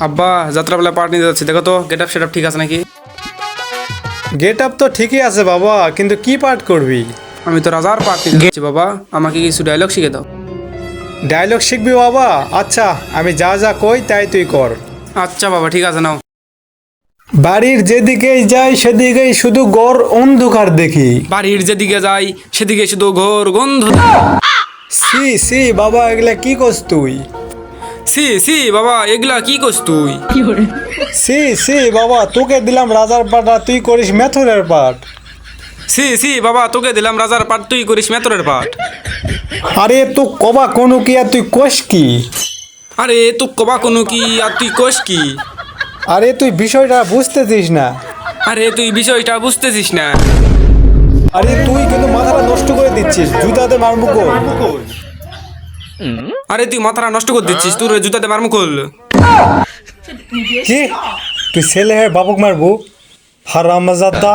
আব্বা যাত্রাবেলা পার্ট নিতে যাচ্ছি, দেখো তো গেট আপ সেট আপ ঠিক আছে নাকি? গেট আপ তো ঠিকই আছে বাবা, কিন্তু কি পাঠ করবি? আমি তো রাজার পার্ট নিতে যাচ্ছি বাবা, আমাকে কিছু ডায়লগ শিখে দাও। ডায়লগ শিখবি বাবা? আচ্ছা, আমি যা যা কই তাই তুই কর। আচ্ছা বাবা ঠিক আছে, নাও। বাড়ির যেদিকেই যাই সেদিকেই শুধু গড় অন্ধকার দেখি। বাড়ির যেদিকে যাই সেদিকে শুধু ঘোর গন্ধ। সি সি বাবা, এগুলা কি করছ তুই? সি সি বাবা, এগুলা কি করছ তুই? সি সি বাবা, তোকে দিলাম রাজার পাঠ আর তুই করিস মেথরের পাঠ। সি সি বাবা, তোকে দিলাম রাজার পাট, তুই করিস মেতরের পাট। আরে তো কবা কোনো কি আর তুই কোষ কি? আরে তুই কবা কোনো কি আর তুই কোষ কি? আরে তুই বিষয়টা বুঝতেছিস না। আরে তুই বিষয়টা বুঝতেছিস না। আরে তুই কিন্তু মাথাটা নষ্ট করে দিচ্ছিস, জুতাতে মারবো কো। আরে তুই মাথাটা নষ্ট করে দিচ্ছিস, তোর জুতাতে মারমু খোল। কি তুই ছেলে হয়ে বাবুক মারবো? হারামজাদা।